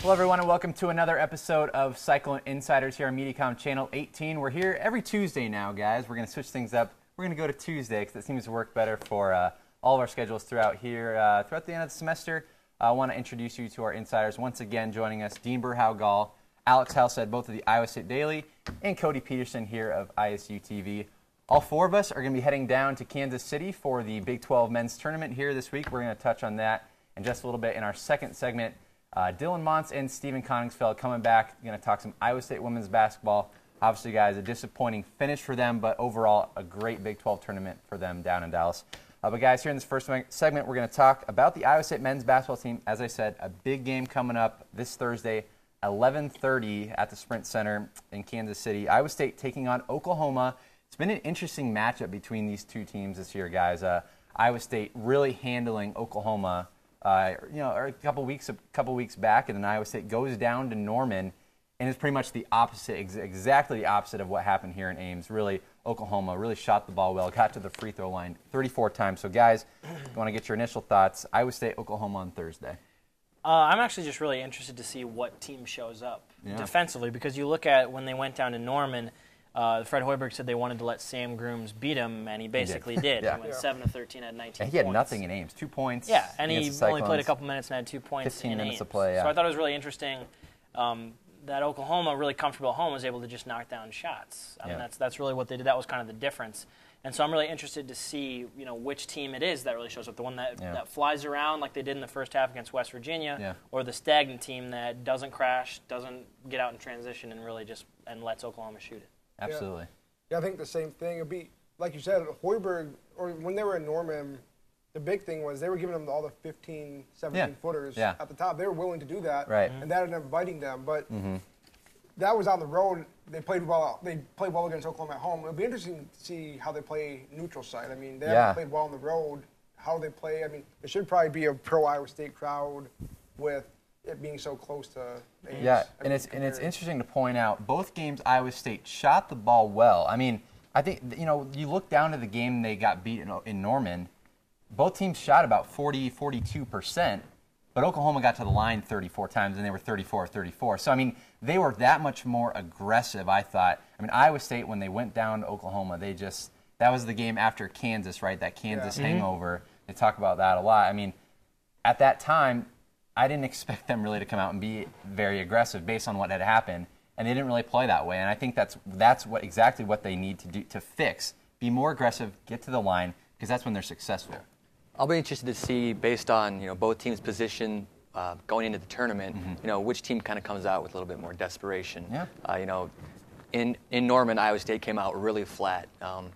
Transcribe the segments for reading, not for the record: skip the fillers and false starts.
Hello everyone and welcome to another episode of Cyclone InCYders here on MediaCom Channel 18. We're here every Tuesday now, guys. We're going to switch things up. We're going to go to Tuesday because it seems to work better for all of our schedules throughout here. Throughout the end of the semester, I want to introduce you to our insiders. Once again, joining us, Dean Burhow-Gall, Alex Halstead, both of the Iowa State Daily, and Cody Peterson here of ISU TV. All four of us are going to be heading down to Kansas City for the Big 12 men's tournament here this week. We're going to touch on that in just a little bit in our second segment. Dylan Montz and Steven Coningsfeld coming back. We're going to talk some Iowa State women's basketball. Obviously, guys, a disappointing finish for them, but overall a great Big 12 tournament for them down in Dallas. But guys, here in this first segment, we're going to talk about the Iowa State men's basketball team. As I said, a big game coming up this Thursday, 11:30 at the Sprint Center in Kansas City. Iowa State taking on Oklahoma. It's been an interesting matchup between these two teams this year, guys. Iowa State really handling Oklahoma. A couple weeks back, and then Iowa State goes down to Norman, and it's pretty much the opposite, exactly the opposite of what happened here in Ames. Really, Oklahoma really shot the ball well, got to the free throw line 34 times. So, guys, I want to get your initial thoughts. Iowa State, Oklahoma on Thursday. I'm actually just really interested to see what team shows up defensively, because you look at when they went down to Norman. Fred Hoiberg said they wanted to let Sam Grooms beat him, and he basically did. Yeah. He went 7 of 13, had 19 and he had points. nothing in Ames, 2 points. Yeah, and he only played a Cyclones. couple minutes and had 2 points 15 in minutes Ames. to play, yeah. So I thought it was really interesting that Oklahoma, really comfortable at home, was able to just knock down shots. I mean, that's really what they did. That was kind of the difference. And so I'm really interested to see, which team it is that really shows up. The one that flies around like they did in the first half against West Virginia, or the stagnant team that doesn't crash, doesn't get out in transition, and really just lets Oklahoma shoot it. Absolutely. Yeah, I think the same thing. It'd be, like you said, Hoiberg, or when they were in Norman, the big thing was they were giving them all the 15, 17 footers at the top. They were willing to do that, and that ended up biting them. But that was on the road. They played well. They played well against Oklahoma at home. It'll be interesting to see how they play neutral site. I mean, they haven't played well on the road. How they play, I mean, it should probably be a pro-Iowa State crowd with it being so close to Ames. Yeah, and it's interesting to point out, both games Iowa State shot the ball well. I mean, I think, you look down to the game they got beat in Norman, both teams shot about 42%, but Oklahoma got to the line 34 times, and they were 34-34. So, I mean, they were that much more aggressive, I thought. I mean, Iowa State, when they went down to Oklahoma, that was the game after Kansas, right, that Kansas hangover. They talk about that a lot. I mean, at that time, I didn't expect them really to come out and be very aggressive based on what had happened, and they didn't really play that way. And I think that's exactly what they need to do to fix. Be more aggressive, get to the line, because that's when they're successful. I'll be interested to see, based on both teams' position going into the tournament, which team kind of comes out with a little bit more desperation. Yeah. In Norman, Iowa State came out really flat, and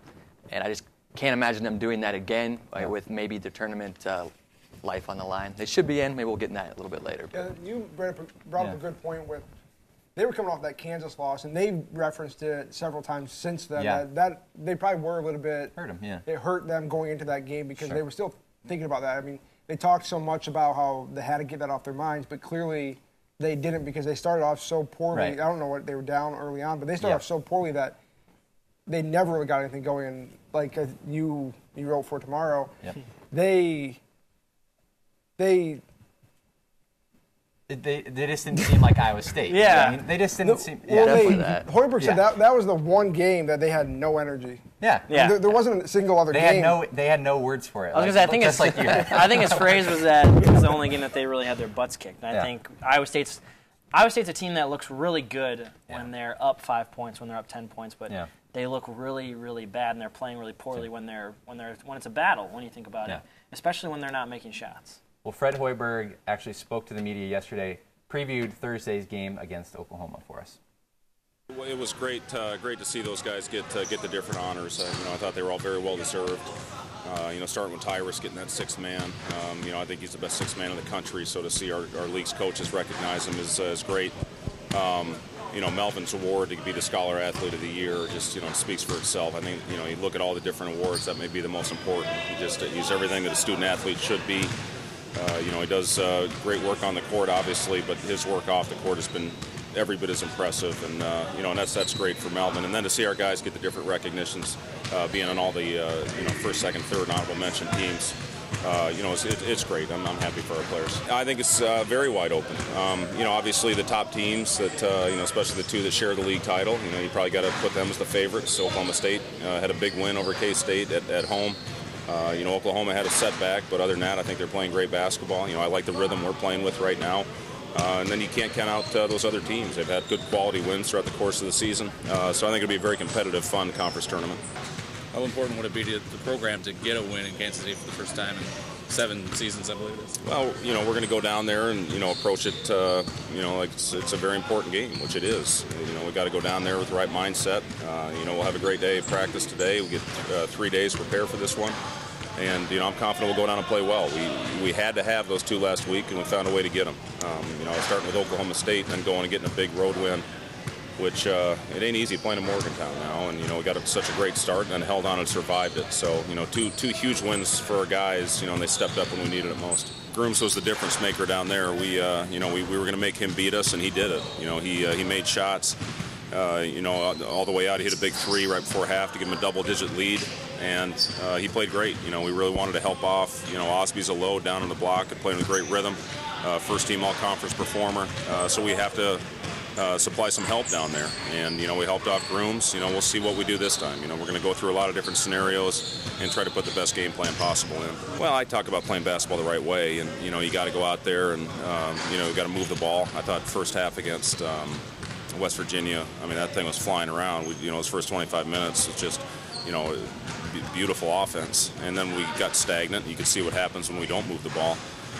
I just can't imagine them doing that again with maybe the tournament life on the line. They should be in. Maybe we'll get in that a little bit later. Yeah, you brought up a good point with they were coming off that Kansas loss, and they referenced it several times since then. Yeah. That they probably were a little bit hurt them. Yeah, it hurt them going into that game because they were still thinking about that. I mean, they talked so much about how they had to get that off their minds, but clearly they didn't because they started off so poorly. Right. I don't know what they were down early on, but they started off so poorly that they never really got anything going. Like you wrote for tomorrow, They just didn't seem like Iowa State. Yeah. I mean, they just didn't seem. Well, that. Hoiberg said that was the one game that they had no energy. Yeah. There wasn't a single other game. They had no words for it. I was gonna say, I think his phrase was that it's the only game that they really had their butts kicked. And I think Iowa State's a team that looks really good when they're up 5 points, when they're up 10 points, but they look really, really bad, and they're playing really poorly when it's a battle. When you think about it, especially when they're not making shots. Well, Fred Hoiberg actually spoke to the media yesterday, previewed Thursday's game against Oklahoma for us. It was great to see those guys get the different honors. I thought they were all very well deserved. Starting with Tyrus getting that sixth man. I think he's the best sixth man in the country. So to see our league's coaches recognize him is great. Melvin's award to be the Scholar Athlete of the Year just speaks for itself. I think you look at all the different awards, that may be the most important. He's everything that a student athlete should be. He does great work on the court, obviously, but his work off the court has been every bit as impressive, and and that's great for Melvin. And then to see our guys get the different recognitions, being on all the first, second, third, and honorable mention teams, it's great. I'm happy for our players. I think it's very wide open. Obviously the top teams that, especially the two that share the league title, you probably got to put them as the favorites. So Oklahoma State had a big win over K-State at home. Oklahoma had a setback, but other than that, I think they're playing great basketball. I like the rhythm we're playing with right now. And then you can't count out those other teams. They've had good quality wins throughout the course of the season. So I think it'll be a very competitive, fun conference tournament. How important would it be to the program to get a win in Kansas City for the first time in 7 seasons, I believe it is? Well, we're going to go down there and, approach it, like it's a very important game, which it is. We've got to go down there with the right mindset. We'll have a great day of practice today. We'll get 3 days to prepare for this one. And, I'm confident we'll go down and play well. We had to have those 2 last week, and we found a way to get them. Starting with Oklahoma State and then going and getting a big road win, which it ain't easy playing in Morgantown now. And, we got such a great start and then held on and survived it. So, two huge wins for our guys, and they stepped up when we needed it most. Grooms was the difference maker down there. We were going to make him beat us, and he did it. He made shots. All the way out. He hit a big 3 right before half to give him a double-digit lead, and he played great. We really wanted to help off. Osby's a load down on the block and playing with great rhythm. First-team all-conference performer. So we have to supply some help down there, and we helped off Grooms. We'll see what we do this time. We're going to go through a lot of different scenarios and try to put the best game plan possible in. Well, I talk about playing basketball the right way, and you got to go out there and you got to move the ball. I thought first half against West Virginia, that thing was flying around. Those first 25 minutes, it's just, beautiful offense. And then we got stagnant. You can see what happens when we don't move the ball.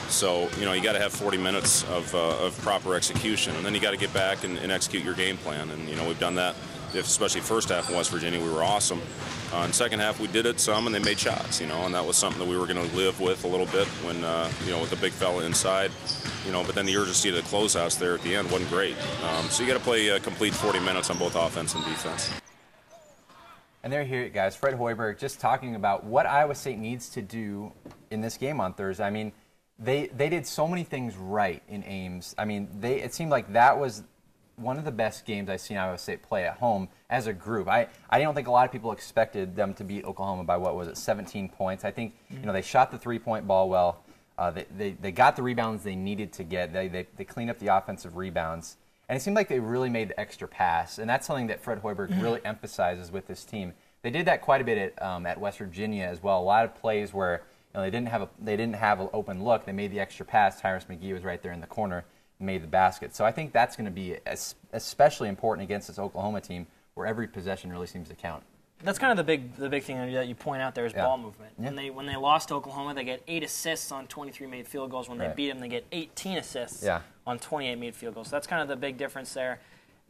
So, you got to have 40 minutes of proper execution. And then you got to get back and execute your game plan. And, we've done that, especially first half in West Virginia, we were awesome. In second half, we did it some, and they made shots, and that was something that we were going to live with a little bit when, with the big fella inside. But then the urgency of the closeouts there at the end wasn't great. So you got to play a complete 40 minutes on both offense and defense. And there you hear it, guys. Fred Hoiberg just talking about what Iowa State needs to do in this game on Thursday. They did so many things right in Ames. It seemed like that was one of the best games I've seen Iowa State play at home as a group. I don't think a lot of people expected them to beat Oklahoma by, 17 points. I think they shot the three-point ball well. They got the rebounds they needed to get. They cleaned up the offensive rebounds. And it seemed like they really made the extra pass. And that's something that Fred Hoiberg really emphasizes with this team. They did that quite a bit at West Virginia as well. A lot of plays where they didn't have an open look. They made the extra pass. Tyrus McGee was right there in the corner and made the basket. So I think that's going to be especially important against this Oklahoma team where every possession really seems to count. That's kind of the big thing that you point out there is ball movement. Yeah. When they lost to Oklahoma, they get 8 assists on 23 made field goals. When they beat them, they get 18 assists on 28 made field goals. So that's kind of the big difference there.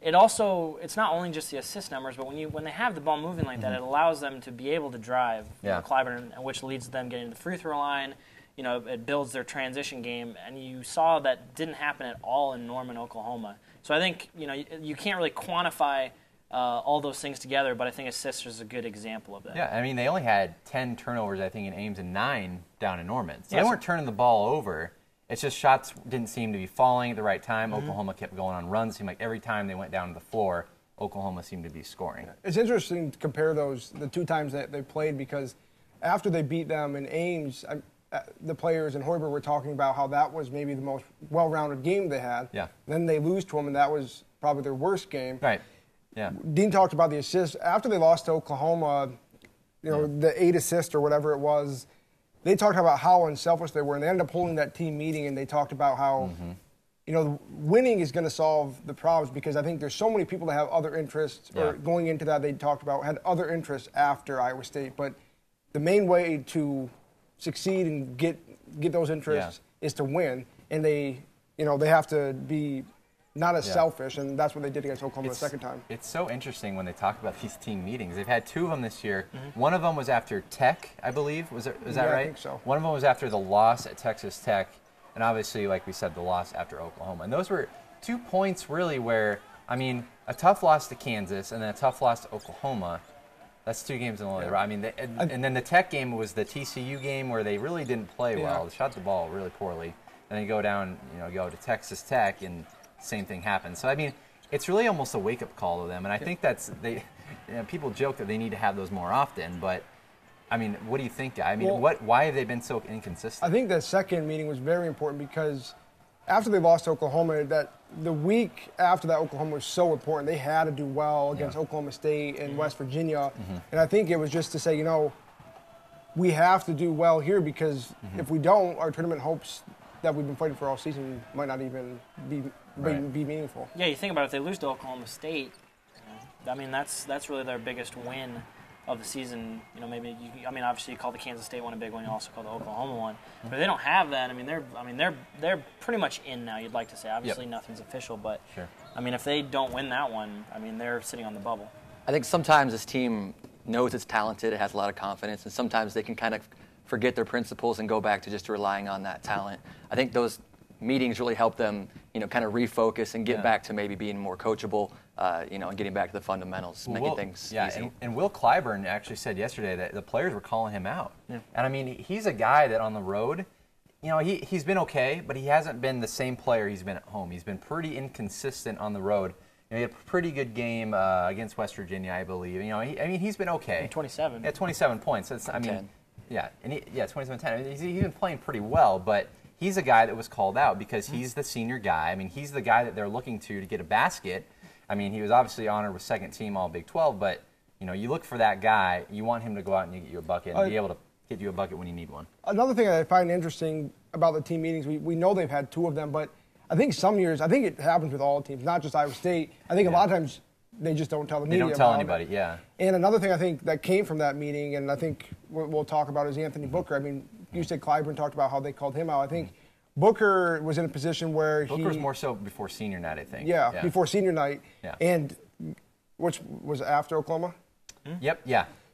It's not only just the assist numbers, but when they have the ball moving like that, it allows them to be able to drive Clyburn, which leads to them getting to the free throw line. It builds their transition game, and you saw that didn't happen at all in Norman, Oklahoma. So I think you can't really quantify all those things together, but I think assists is a good example of that. Yeah, they only had 10 turnovers, I think, in Ames and 9 down in Norman. So they weren't turning the ball over. It's just shots didn't seem to be falling at the right time. Oklahoma kept going on runs. It seemed like every time they went down to the floor, Oklahoma seemed to be scoring. It's interesting to compare the 2 times that they played, because after they beat them in Ames, the players and Hoiberg were talking about how that was maybe the most well-rounded game they had. Yeah. Then they lose to them, and that was probably their worst game. Right. Yeah. Dean talked about the assists. After they lost to Oklahoma, the 8 assists or whatever it was, they talked about how unselfish they were, and they ended up holding that team meeting, and they talked about how, winning is going to solve the problems, because I think there's so many people that have other interests, or going into that they talked about had other interests after Iowa State, but the main way to succeed and get those interests is to win, and they have to be not as selfish, and that's what they did against Oklahoma the second time. It's so interesting when they talk about these team meetings. They've had 2 of them this year. One of them was after Tech, I believe. Was that right? I think so. One of them was after the loss at Texas Tech, and obviously, like we said, the loss after Oklahoma. And those were 2 points really where, a tough loss to Kansas and then a tough loss to Oklahoma. That's 2 games in a row. And then the Tech game was the TCU game where they really didn't play well. They shot the ball really poorly. Then you go down, go to Texas Tech, and same thing happens. So it's really almost a wake-up call to them, and I think people joke that they need to have those more often, but I mean, what do you think? I mean, why have they been so inconsistent? I think the second meeting was very important because after they lost to Oklahoma, that the week after that Oklahoma was so important. They had to do well against Oklahoma State and West Virginia. And I think it was just to say, you know, we have to do well here because if we don't, our tournament hopes that we've been fighting for all season might not even be meaningful. Yeah, you think about it, if they lose to Oklahoma State, I mean, that's really their biggest win of the season. You know, maybe obviously you call the Kansas State one a big one, you also call the Oklahoma one. But if they don't have that, I mean, they're pretty much in now, you'd like to say. Obviously nothing's official, but I mean, if they don't win that one, I mean, they're sitting on the bubble. I think sometimes this team knows it's talented, it has a lot of confidence, and sometimes they can kind of forget their principles and go back to just relying on that talent. I think those meetings really help them, you know, kind of refocus and get back to maybe being more coachable, you know, and getting back to the fundamentals, making things easy. And Will Clyburn actually said yesterday that the players were calling him out. And I mean, he's a guy that on the road, you know, he's been okay, but he hasn't been the same player he's been at home. He's been pretty inconsistent on the road. You know, he had a pretty good game against West Virginia, I believe. You know, I mean, he's been okay. 27. Yeah, 27 points. That's, I mean, 10. 27-10. I mean, he's been playing pretty well, but he's a guy that was called out because he's the senior guy. I mean, he's the guy that they're looking to get a basket. I mean, he was obviously honored with second team All Big 12, but, you know, you look for that guy, you want him to go out and get you a bucket and be able to get you a bucket when you need one. Another thing I find interesting about the team meetings, we know they've had 2 of them, but I think some years, I think it happens with all teams, not just Iowa State. I think a lot of times they just don't tell the media. They don't tell anybody, And another thing I think that came from that meeting, and I think we'll talk about, is Anthony Booker. I mean, you said Clyburn talked about how they called him out. I think Booker was in a position where Booker's more so before senior night, I think. Yeah, before senior night. And which was after Oklahoma?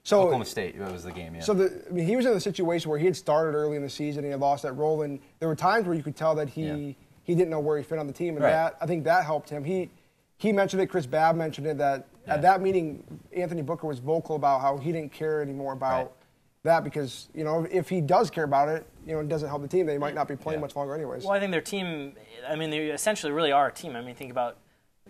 So Oklahoma State was the game, So I mean, he was in a situation where he had started early in the season and he had lost that role, and there were times where you could tell that he didn't know where he fit on the team, and that I think that helped him. He mentioned it, Chris Babb mentioned it, that at that meeting, Anthony Booker was vocal about how he didn't care anymore about that because, you know, if he does care about it, you know, it doesn't help the team, they might not be playing much longer anyways. Well, I think their team, I mean, they essentially really are a team. I mean, think about,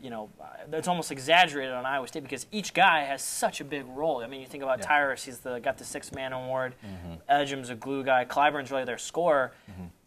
you know, it's almost exaggerated on Iowa State because each guy has such a big role. I mean, you think about Tyrus, he's got the 6-man award. Edgem's a glue guy. Clyburn's really their scorer.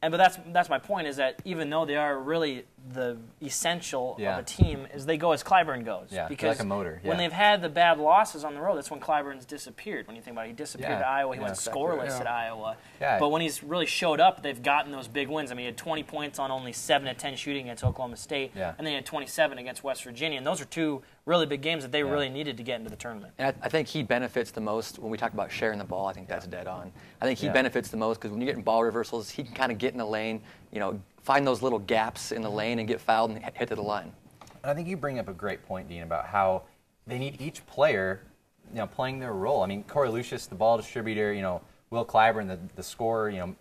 But that's my point, is that even though they are really the essential of a team, is they go as Clyburn goes. Because like a motor. When they've had the bad losses on the road, that's when Clyburn's disappeared. When you think about it, he disappeared at Iowa. He went scoreless at Iowa. But when he's really showed up, they've gotten those big wins. I mean, he had 20 points on only 7 of 10 shooting against Oklahoma State, and then he had 27 against West Virginia. And those are 2 really big games that they really needed to get into the tournament. And I think he benefits the most when we talk about sharing the ball. I think that's dead on. I think he benefits the most because when you're getting ball reversals, he can kind of get in the lane, you know, find those little gaps in the lane and get fouled and hit to the line. And I think you bring up a great point, Dean, about how they need each player, you know, playing their role. I mean, Corey Lucius, the ball distributor, you know, Will Clyburn, the scorer, you know,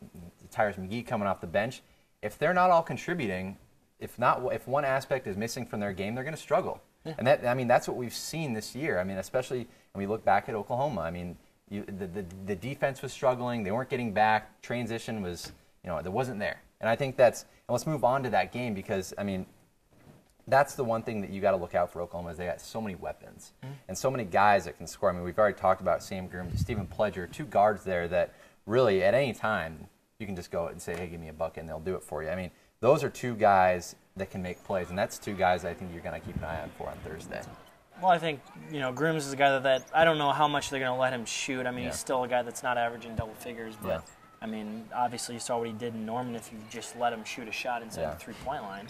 Tyrus McGee coming off the bench. If they're not all contributing, if one aspect is missing from their game, they're going to struggle. And that, I mean, that's what we've seen this year. I mean, especially when we look back at Oklahoma. I mean, the defense was struggling. They weren't getting back. Transition was, you know, it wasn't there. And I think that's, and let's move on to that game because, I mean, that's the one thing that you got to look out for Oklahoma is they got so many weapons and so many guys that can score. I mean, we've already talked about Sam Groom, Stephen Pledger, 2 guards there that really at any time you can just go and say, hey, give me a bucket, and they'll do it for you. I mean, those are 2 guys that can make plays, and that's 2 guys I think you're going to keep an eye on for on Thursday. Well, I think, you know, Grooms is a guy that I don't know how much they're going to let him shoot. I mean, he's still a guy that's not averaging double figures, but I mean, obviously you saw what he did in Norman if you just let him shoot a shot inside the 3-point line.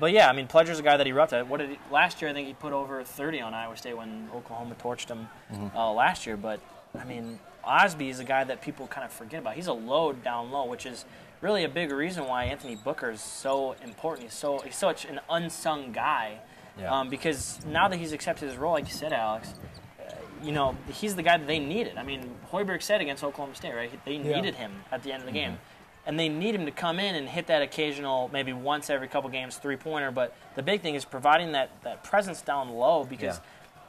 But yeah, I mean, Pledger's a guy that erupted. Last year I think he put over 30 on Iowa State when Oklahoma torched him last year. But I mean, Osby is a guy that people kind of forget about. He's a load down low, which is really a big reason why Anthony Booker is so important. He's such an unsung guy because now that he's accepted his role, like you said, Alex, you know, he's the guy that they needed. I mean, Hoiberg said against Oklahoma State, right? They needed him at the end of the game. And they need him to come in and hit that occasional, maybe once every couple games, 3-pointer. But the big thing is providing that presence down low because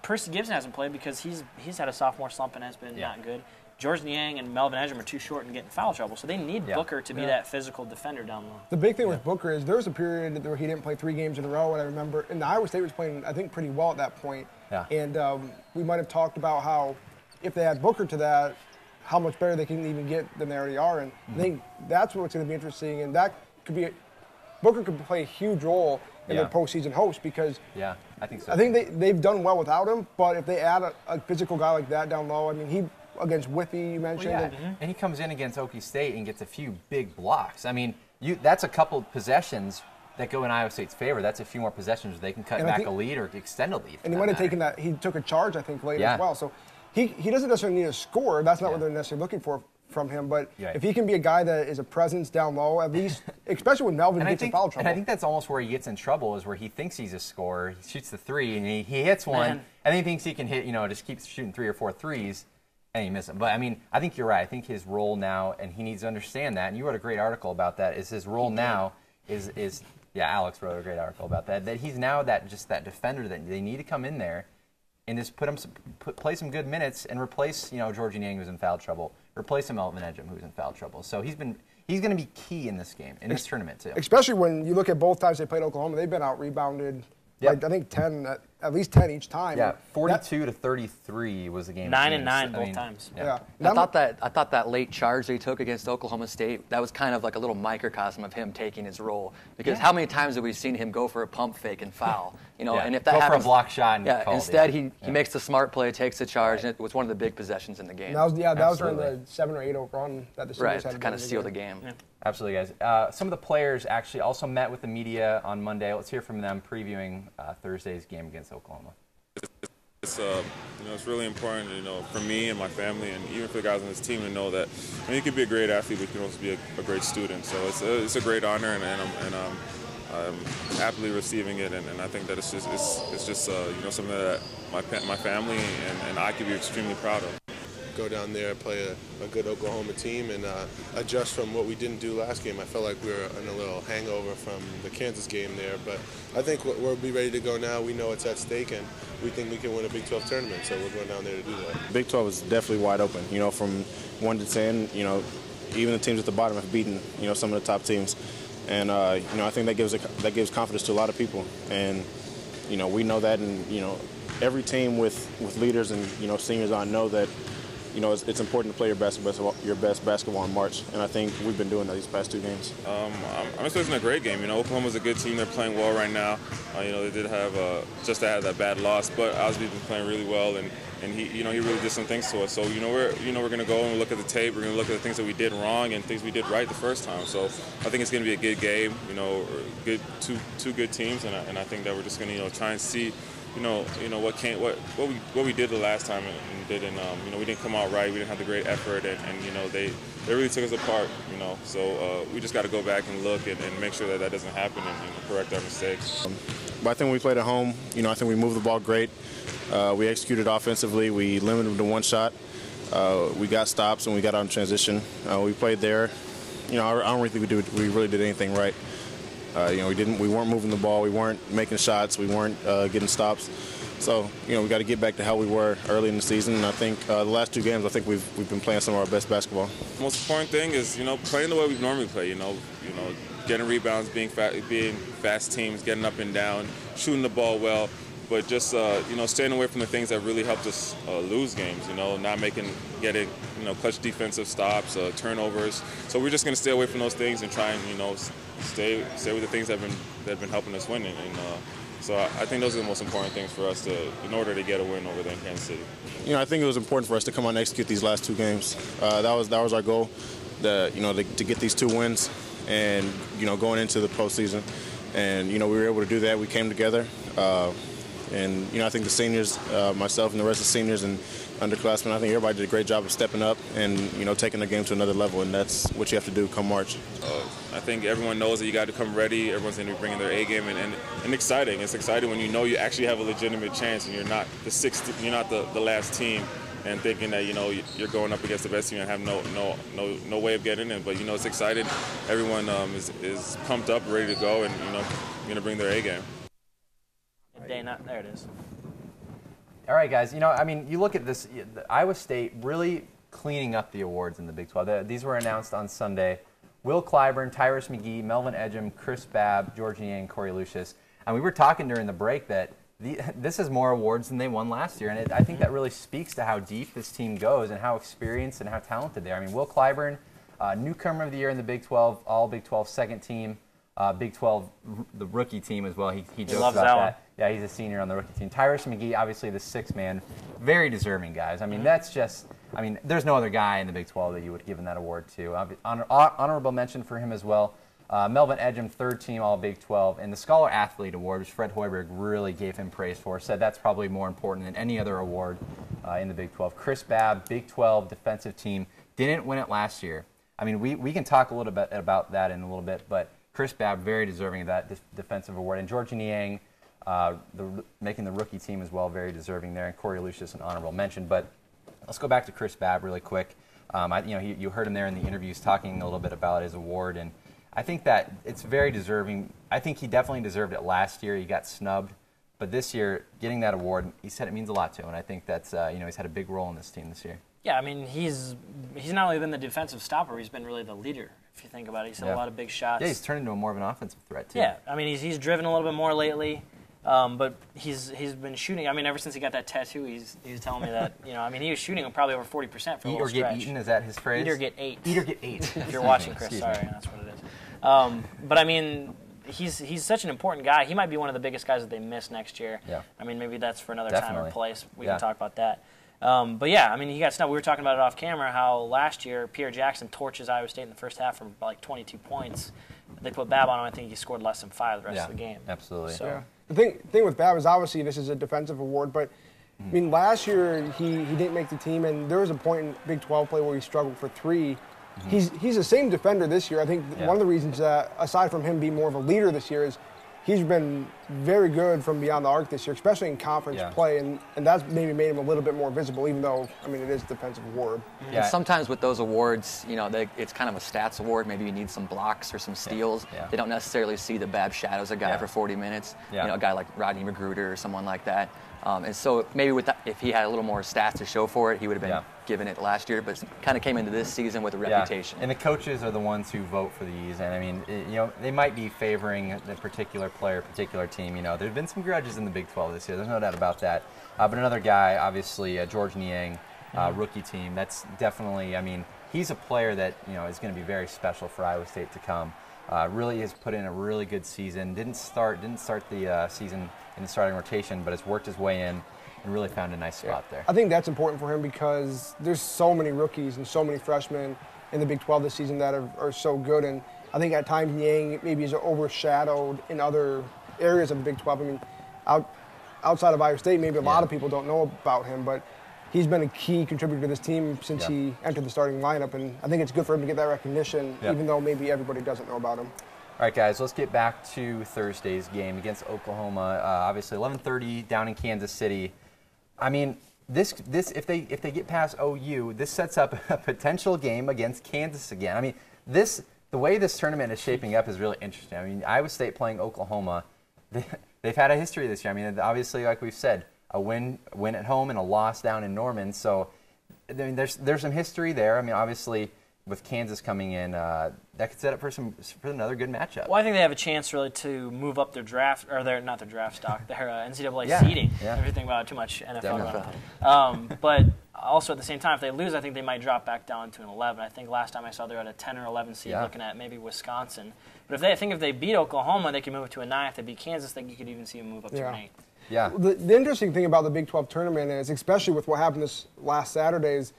Percy Gibson hasn't played because he's had a sophomore slump and has been not good. George Niang and Melvin Edgem are too short and get in foul trouble. So they need Booker to be that physical defender down low. The big thing with Booker is there was a period where he didn't play 3 games in a row, and I remember, and Iowa State was playing, I think, pretty well at that point. And we might have talked about how if they had Booker to that, how much better they can even get than they already are. And I think that's what's going to be interesting. And that could be Booker could play a huge role in their postseason host because I think so. I think they've done well without him. But if they add a physical guy like that down low, I mean, he against Whitby, you mentioned. Well, and he comes in against Okie State and gets a few big blocks. I mean, that's a couple possessions that go in Iowa State's favor. That's a few more possessions where they can cut back a lead or extend a lead. And he might have taken that. He took a charge, I think, late as well. So he doesn't necessarily need a score. That's not what they're necessarily looking for from him. But if he can be a guy that is a presence down low, at least, especially when Melvin gets in foul trouble. And I think that's almost where he gets in trouble is where he thinks he's a scorer. He shoots the three, and he hits one, and then he thinks he can hit, just keeps shooting 3 or 4 threes, and he misses them. But, I mean, I think you're right. I think his role now, and he needs to understand that, and you wrote a great article about that, is his role now is Alex wrote a great article about that he's now that defender that they need to come in there and just play some good minutes and replace, Georgie Niang, who's in foul trouble, replace him Melvin Edgem, who's in foul trouble. So he's going to be key in this game, in this tournament too. Especially when you look at both times they played Oklahoma, they've been out rebounded. Like, I think 10, at least 10 each time. Yeah, 42 to 33 was the game. 9 and 9 both times. Yeah. I thought that late charge that he took against Oklahoma State, that was kind of like a little microcosm of him taking his role. Because how many times have we seen him go for a pump fake and foul? And if that go happens, for a block shot and instead he makes the smart play, takes the charge, and it was one of the big possessions in the game. That was during the 7 or 8 run that the Seniors had to kind of seal the game. Yeah. Absolutely, guys. Some of the players actually also met with the media on Monday. Let's hear from them previewing Thursday's game against Oklahoma. It's really important, for me and my family, and even for the guys on this team to know that you can be a great athlete, but you can also be a great student. So it's a great honor, and I'm happily receiving it, and I think that it's just something that my family and I can be extremely proud of. Go down there, play a good Oklahoma team, and adjust from what we didn't do last game. I felt like we were in a little hangover from the Kansas game there, but I think we'll be ready to go now. We know it's at stake, and we think we can win a Big 12 tournament, so we're going down there to do that. Big 12 is definitely wide open. From 1 to 10, even the teams at the bottom have beaten, some of the top teams, and I think that gives confidence to a lot of people, and we know that, and every team with leaders and seniors on know that. It's important to play your best basketball in March, and I think we've been doing that these past 2 games. I'm expecting a great game. Oklahoma's a good team. They're playing well right now. They did have just had that bad loss, but Osby's been playing really well, and he he really did some things to us. So we're going to go and look at the tape. We're going to look at the things that we did wrong and things we did right the first time. So I think it's going to be a good game. Good two good teams, and I think that we're just going to try and see. What we did the last time and didn't we didn't come out right. We didn't have the great effort, and they really took us apart. So we just got to go back and look and make sure that doesn't happen and correct our mistakes. But I think when we played at home, I think we moved the ball great. We executed offensively. We limited them to 1 shot. We got stops and we got out in transition. We played there. I don't really think we really did anything right. We weren't moving the ball, we weren't making shots, we weren't getting stops. So, we got to get back to how we were early in the season. And I think the last 2 games, I think we've been playing some of our best basketball. The most important thing is, playing the way we normally play. Getting rebounds, being fast teams, getting up and down, shooting the ball well. But just staying away from the things that really helped us lose games. Not getting clutch defensive stops, turnovers. So we're just going to stay away from those things and try and stay with the things that have been helping us win. So I think those are the most important things for us in order to get a win over there in Kansas City. I think it was important for us to come out and execute these last 2 games. That was our goal, to get these 2 wins, and going into the postseason, and we were able to do that. We came together. And, I think the seniors, myself and the rest of the seniors and underclassmen, I think everybody did a great job of stepping up and, taking the game to another level, and that's what you have to do come March. I think everyone knows that you got to come ready. Everyone's going to be bringing their A game, and exciting. It's exciting when you actually have a legitimate chance and you're not the last team and thinking that, you're going up against the best team and have no way of getting in. But, it's exciting. Everyone is pumped up, ready to go, and, going to bring their A game. There it is. All right, guys. You look at this. Iowa State really cleaning up the awards in the Big 12. These were announced on Sunday. Will Clyburn, Tyrus McGee, Melvin Edgem, Chris Babb, Georgie Niang, Corey Lucius. And we were talking during the break that this is more awards than they won last year, and I think that really speaks to how deep this team goes and how experienced and how talented they are. I mean, Will Clyburn, newcomer of the year in the Big 12, all Big 12 second team, Big 12 the rookie team as well. He jokes loves about that. Yeah, he's a senior on the rookie team. Tyrus McGee, obviously the sixth man, very deserving guys. I mean, that's just. I mean, there's no other guy in the Big 12 that you would have given that award to. Honorable mention for him as well. Melvin Edgem, third team All Big 12, and the Scholar Athlete Award, which Fred Hoiberg really gave him praise for, said that's probably more important than any other award in the Big 12. Chris Babb, Big 12 defensive team, didn't win it last year. I mean, we can talk a little bit about that in a little bit, but Chris Babb, very deserving of that defensive award. And George Niang, making the rookie team as well, very deserving there. And Corey Lucius, an honorable mention. But let's go back to Chris Babb really quick. You heard him there in the interviews talking a little bit about his award, and I think that it's very deserving. I think he definitely deserved it last year. He got snubbed, but this year, getting that award, he said it means a lot to him, and I think that's he's had a big role in this team this year. Yeah, I mean, he's not only been the defensive stopper, he's been really the leader, if you think about it. He's had a lot of big shots. Yeah, he's turned into more of an offensive threat, too. Yeah, I mean, he's driven a little bit more lately, but he's been shooting. I mean, ever since he got that tattoo, he's telling me that, I mean, he was shooting probably over 40% for a little stretch. Eat or get eaten, is that his phrase? Eat or get ate. Eat or get ate. If you're watching, Chris, sorry, that's what it is. But I mean, he's such an important guy. He might be one of the biggest guys that they miss next year. Yeah. I mean, maybe that's for another time or place. We can talk about that. But yeah, I mean, he got snubbed. We were talking about it off camera, how last year Pierre Jackson torches Iowa State in the first half for like 22 points. They put Babb on him. I think he scored less than 5 the rest of the game. Absolutely. So. Yeah. The thing with Babb is obviously this is a defensive award, but I mean, last year he didn't make the team, and there was a point in Big 12 play where he struggled for 3. He's the same defender this year. I think one of the reasons that, aside from him being more of a leader this year, is he's been very good from beyond the arc this year, especially in conference play, and that's maybe made him a little bit more visible, even though, I mean, it is a defensive award. Yeah. And sometimes with those awards, it's kind of a stats award. Maybe you need some blocks or some steals. They don't necessarily see the Babb shadows a guy for 40 minutes, a guy like Rodney Magruder or someone like that. And so maybe with that, if he had a little more stats to show for it, he would have been given it last year, but kind of came into this season with a reputation. And the coaches are the ones who vote for these, and I mean, they might be favoring the particular player, particular team. There's been some grudges in the Big 12 this year. There's no doubt about that. But another guy, obviously, George Niang, rookie team. That's definitely, I mean, he's a player that is going to be very special for Iowa State to come. Really has put in a really good season. Didn't start the season in the starting rotation, but has worked his way in and really found a nice spot there. I think that's important for him because there's so many rookies and so many freshmen in the Big 12 this season that are so good, and I think at times Niang maybe is overshadowed in other areas of the Big 12. I mean, outside of Iowa State, maybe a lot of people don't know about him, but he's been a key contributor to this team since he entered the starting lineup, and I think it's good for him to get that recognition, even though maybe everybody doesn't know about him. All right, guys, let's get back to Thursday's game against Oklahoma. Obviously, 11:30 down in Kansas City. I mean, this if they get past OU, this sets up a potential game against Kansas again. I mean, the way this tournament is shaping up is really interesting. I mean, Iowa State playing Oklahoma, they've had a history this year. I mean, obviously, like we've said, a win at home and a loss down in Norman. So, I mean, there's some history there. I mean, obviously, with Kansas coming in, that could set up for another good matchup. Well, I think they have a chance really to move up their draft, or not their draft stock, their NCAA seeding. Everything about too much NFL. But also at the same time, if they lose, I think they might drop back down to an 11. I think last time I saw they're at a 10 or 11 seed, looking at maybe Wisconsin. But if they beat Oklahoma, they can move to a 9. If they beat Kansas, I think you could even see them move up to an 8. Yeah. The interesting thing about the Big 12 tournament is, especially with what happened this last Saturday, is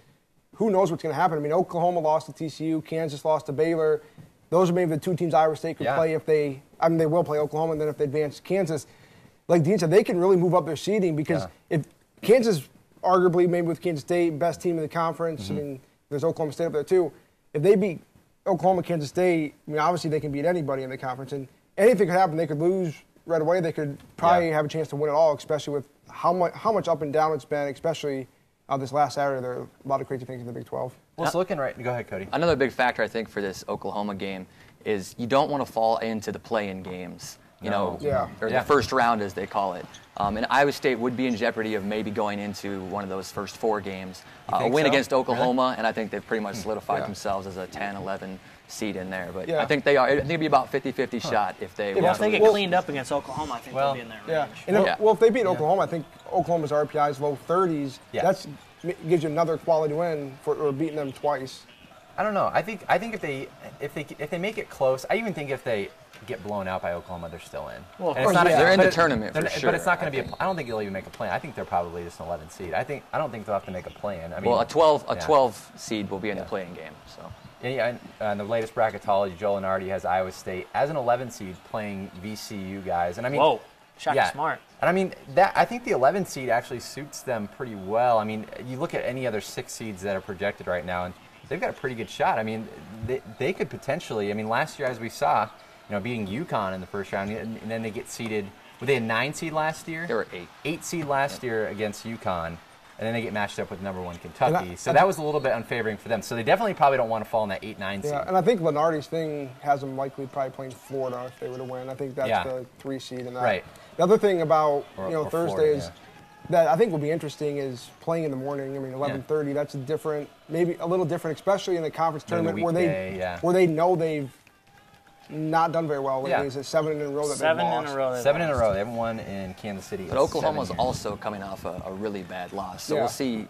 who knows what's going to happen. I mean, Oklahoma lost to TCU, Kansas lost to Baylor. Those are maybe the 2 teams Iowa State could play if they will play Oklahoma, and then if they advance Kansas. Like Dean said, they can really move up their seeding because if Kansas, arguably maybe with Kansas State, best team in the conference, I mean, there's Oklahoma State up there too. If they beat Oklahoma, Kansas State, I mean, obviously they can beat anybody in the conference, and anything could happen. They could lose right away. They could probably have a chance to win it all, especially with how much up and down it's been, especially this last Saturday. There are a lot of crazy things in the Big 12. Well, it's looking right. Go ahead, Cody. Another big factor, I think, for this Oklahoma game is you don't want to fall into the play-in games, or the first round, as they call it. And Iowa State would be in jeopardy of maybe going into one of those first 4 games. A win against Oklahoma, and I think they've pretty much solidified themselves as a 10, 11 seed in there. But Yeah. I think they are. I think it'd be about 50-50 shot if they. Well, if they get cleaned up against Oklahoma, I think they'll be in that range. And if they beat Oklahoma, I think Oklahoma's RPI is low 30s. Yeah. That's gives you another quality win for beating them twice. I don't know. I think if they make it close, I even think if they get blown out by Oklahoma, they're still in. Well, they're in the tournament for sure. But it's not going to be. I don't think they'll even make a play. I think they're probably just an 11 seed. I don't think they'll have to make a play-in. I mean, well, a 12 seed will be in the play-in game. So. Yeah, and the latest bracketology, Joe Lenardi has Iowa State as an 11 seed playing VCU guys, and I mean, whoa, Shaka Smart. And I mean I think the 11 seed actually suits them pretty well. I mean, you look at any other 6 seeds that are projected right now, and they've got a pretty good shot. I mean, they could potentially. I mean, last year as we saw, beating UConn in the first round, and then they get seeded. Were they a 9 seed last year? They were 8. 8 seed last year against UConn. And then they get matched up with number 1 Kentucky. So that was a little bit unfavoring for them. So they definitely probably don't want to fall in that 8-9 seed. Yeah, and I think Lenardi's thing has them likely probably playing Florida if they were to win. I think that's the 3 seed in that. Right. The other thing about Thursday Florida, is that I think will be interesting is playing in the morning. I mean, 11:30. That's maybe a little different, especially in the conference tournament where they know they've not done very well lately. Is it 7 in a row that they've lost? 7 in a row. They haven't won in Kansas City. But Oklahoma's also coming off a really bad loss. So we'll see.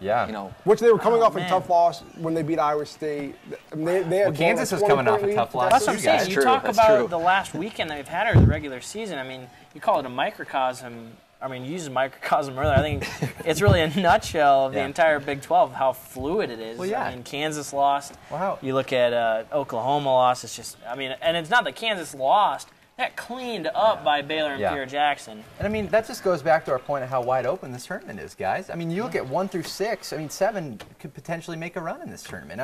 Which they were coming off a tough loss when they beat Iowa State. They had Kansas was coming off a tough loss. That's what I'm saying. You talk about the last weekend that we've had her in the regular season. I mean, you call it a microcosm. I mean, you used microcosm earlier. I think it's really a nutshell of the entire Big 12, how fluid it is. Well, yeah. I mean, Kansas lost. Wow. You look at Oklahoma lost. It's just, I mean, and it's not that Kansas lost. They got cleaned up by Baylor and Pierre Jackson. And, I mean, that just goes back to our point of how wide open this tournament is, guys. I mean, you look at 1 through 6. I mean, 7 could potentially make a run in this tournament.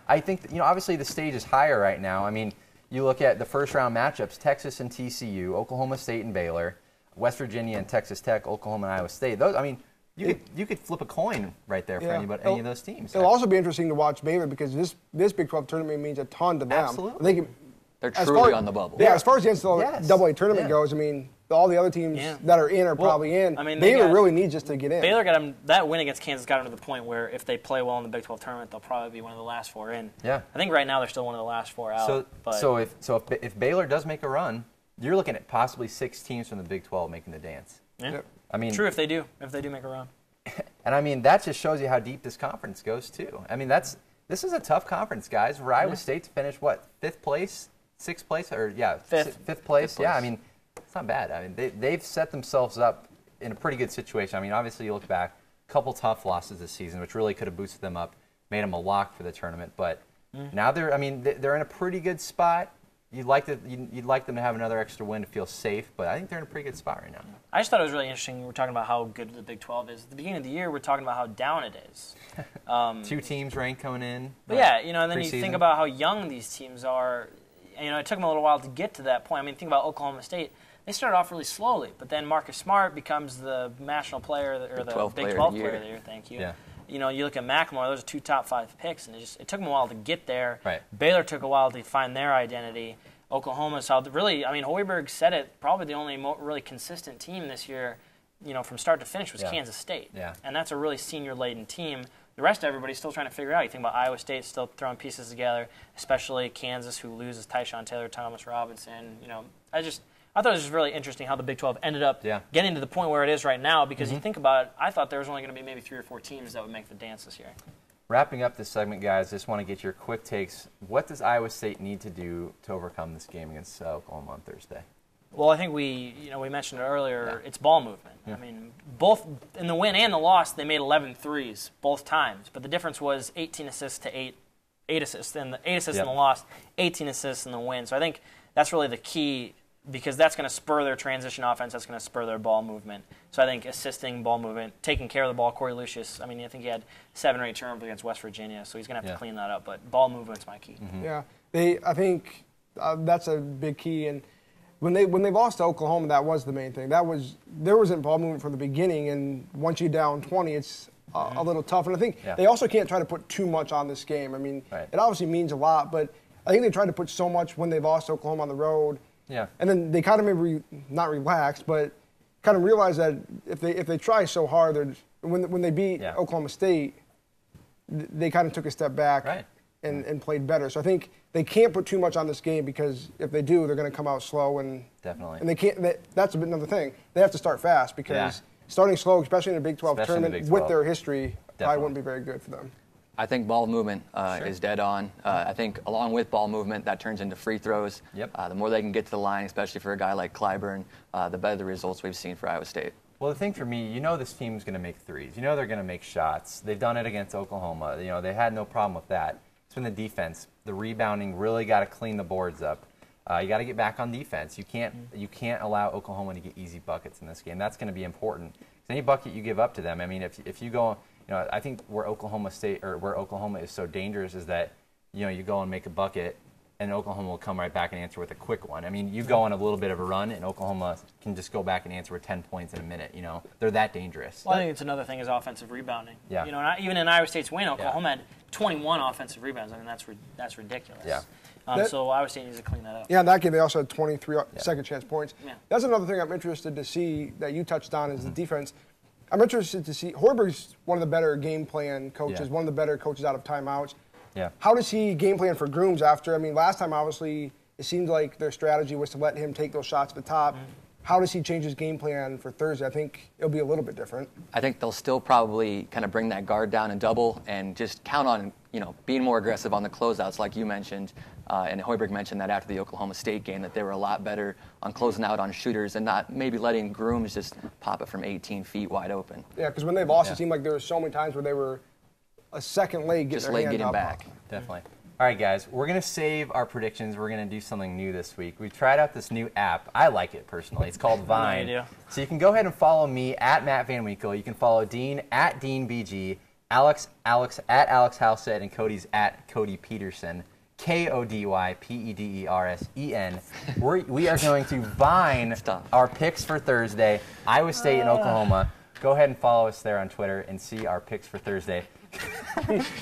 I think that, obviously the stage is higher right now. I mean, you look at the first-round matchups, Texas and TCU, Oklahoma State and Baylor, West Virginia and Texas Tech, Oklahoma and Iowa State. Those, I mean, you could flip a coin right there for any of those teams. It'll also be interesting to watch Baylor because this Big 12 tournament means a ton to them. Absolutely. They're truly on the bubble. Yeah, as far as the NCAA tournament goes, I mean, all the other teams that are in are probably in. I mean, Baylor really needs just to get in. Baylor got them, that win against Kansas got them to the point where if they play well in the Big 12 tournament, they'll probably be one of the last 4 in. Yeah. I think right now they're still one of the last 4 out. So if Baylor does make a run, you're looking at possibly 6 teams from the Big 12 making the dance. Yeah. I mean, true if they do make a run. And I mean, that just shows you how deep this conference goes too. I mean, this is a tough conference, guys. For Iowa State to finish 5th place, 6th place, or fifth place. Yeah, I mean, it's not bad. I mean, they've set themselves up in a pretty good situation. I mean, obviously you look back, a couple tough losses this season, which really could have boosted them up, made them a lock for the tournament. But now they're in a pretty good spot. You'd like them to have another extra win to feel safe, but I think they're in a pretty good spot right now. I just thought it was really interesting. We're talking about how good the Big 12 is. At the beginning of the year, we're talking about how down it is. 2 teams ranked coming in. But and then you think about how young these teams are. It took them a little while to get to that point. I mean, think about Oklahoma State. They started off really slowly, but then Marcus Smart becomes the national player or the Big 12 player of the year. Thank you. Yeah. You look at Macklemore; those are 2 top 5 picks, and it took them a while to get there. Right. Baylor took a while to find their identity. Oklahoma saw really. I mean, Hoiberg said it. Probably the only really consistent team this year, from start to finish, was Kansas State. Yeah. And that's a really senior-laden team. The rest of everybody's still trying to figure it out. You think about Iowa State still throwing pieces together, especially Kansas, who loses Tyshawn Taylor, Thomas Robinson. I thought it was just really interesting how the Big 12 ended up getting to the point where it is right now. Because you think about it, I thought there was only going to be maybe 3 or 4 teams that would make the dance this year. Wrapping up this segment, guys, just want to get your quick takes. What does Iowa State need to do to overcome this game against Oklahoma on Thursday? Well, I think we mentioned it earlier. It's ball movement. I mean, both in the win and the loss, they made 11 threes both times. But the difference was 18 assists to 8 assists in the 8 assists in the loss, 18 assists in the win. So I think that's really the key, because that's going to spur their transition offense. That's going to spur their ball movement. So I think assisting ball movement, taking care of the ball. Corey Lucius, I mean, I think he had 7 or 8 turnovers against West Virginia, so he's going to have to clean that up. But ball movement's my key. Yeah, I think that's a big key. And when they lost to Oklahoma, that was the main thing. There wasn't ball movement from the beginning, and once you're down 20, it's a little tough. And I think they also can't try to put too much on this game. I mean, it obviously means a lot, but I think they tried to put so much when they lost to Oklahoma on the road. Yeah. And then they kind of maybe not relax, but kind of realize that if they try so hard, when they beat Oklahoma State, they kind of took a step back. Right. and played better. So I think they can't put too much on this game, because if they do, they're going to come out slow. And definitely. And they can't. That's another thing. They have to start fast, because starting slow, especially in a Big 12 tournament with their history, probably wouldn't be very good for them. I think ball movement is dead on. I think along with ball movement, that turns into free throws. The more they can get to the line, especially for a guy like Clyburn, the better the results we've seen for Iowa State. Well, the thing for me, you know this team's going to make threes. You know they're going to make shots. They've done it against Oklahoma. You know, they had no problem with that. It's been the defense. The rebounding, really got to clean the boards up. You got to get back on defense. You can't allow Oklahoma to get easy buckets in this game. That's going to be important. 'Cause any bucket you give up to them, I mean, if you go, you know, I think where Oklahoma is so dangerous is that, you know, you go and make a bucket, and Oklahoma will come right back and answer with a quick one. I mean, you go on a little bit of a run, and Oklahoma can just go back and answer with 10 points in a minute. You know, they're that dangerous. Well, I think it's another thing is offensive rebounding. Yeah. You know, even in Iowa State's win, Oklahoma had 21 offensive rebounds. I mean, that's ridiculous. Yeah. So Iowa State needs to clean that up. Yeah, in that game they also had 23 second chance points. Yeah. That's another thing I'm interested to see that you touched on is the defense. I'm interested to see, Hoiberg's one of the better game plan coaches, one of the better coaches out of timeouts. Yeah. How does he game plan for Grooms after? I mean, last time, obviously, it seemed like their strategy was to let him take those shots at the top. How does he change his game plan for Thursday? I think it'll be a little bit different. I think they'll still probably kind of bring that guard down and double and just count on, you know, being more aggressive on the closeouts, like you mentioned. And Hoiberg mentioned that after the Oklahoma State game, that they were a lot better on closing out on shooters and not maybe letting Grooms just pop it from 18 feet wide open. Yeah, because when they lost, it seemed like there were so many times where they were a second late getting back. Definitely. All right, guys, we're going to save our predictions. We're going to do something new this week. We tried out this new app. I like it personally. It's called Vine. So you can go ahead and follow me at Matt Van Winkle. You can follow Dean at DeanBG, Alex at Alex Halstead, and Cody's at Cody Peterson. KODYPEDERSEN. We are going to Vine our picks for Thursday, Iowa State and Oklahoma. Go ahead and follow us there on Twitter and see our picks for Thursday.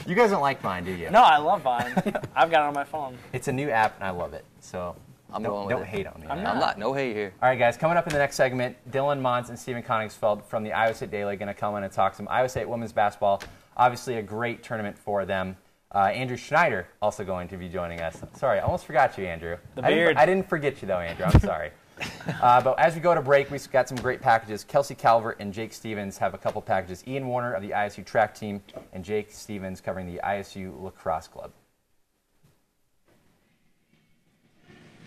You guys don't like Vine, do you? No, I love Vine. I've got it on my phone. It's a new app, and I love it. So don't hate on me. I'm not. No hate here. All right, guys. Coming up in the next segment, Dylan Mons and Stephen Koningsfeld from the Iowa State Daily are going to come in and talk some Iowa State women's basketball. Obviously, a great tournament for them. Andrew Schneider also going to be joining us. Sorry, I almost forgot you, Andrew. The beard. I didn't forget you, though, Andrew. I'm sorry. But as we go to break, we've got some great packages. Kelsey Calvert and Jake Stevens have a couple packages. Ian Warner of the ISU track team and Jake Stevens covering the ISU lacrosse club.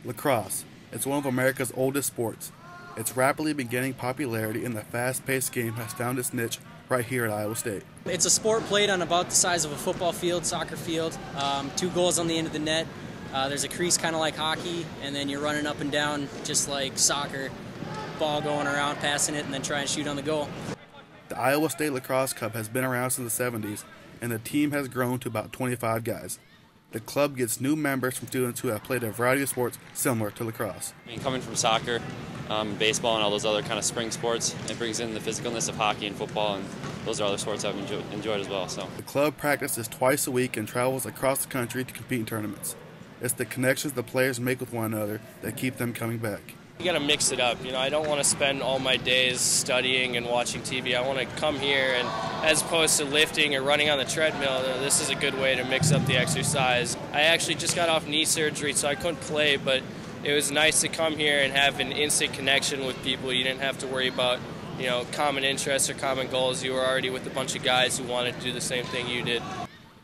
Lacrosse. It's one of America's oldest sports. It's rapidly been gaining popularity, and the fast-paced game has found its niche right here at Iowa State. It's a sport played on about the size of a football field, soccer field. 2 goals on the end of the net. There's a crease kind of like hockey, and then you're running up and down just like soccer. Ball going around, passing it, and then try and shoot on the goal. The Iowa State Lacrosse Cup has been around since the 70s, and the team has grown to about 25 guys. The club gets new members from students who have played a variety of sports similar to lacrosse. I mean, coming from soccer, baseball, and all those other kind of spring sports, it brings in the physicalness of hockey and football, and those are other sports I've enjoyed as well. So the club practices twice a week and travels across the country to compete in tournaments. It's the connections the players make with one another that keep them coming back. You got to mix it up. You know, I don't want to spend all my days studying and watching TV. I want to come here and, as opposed to lifting or running on the treadmill, this is a good way to mix up the exercise. I actually just got off knee surgery, so I couldn't play, but it was nice to come here and have an instant connection with people. You didn't have to worry about, you know, common interests or common goals. You were already with a bunch of guys who wanted to do the same thing you did.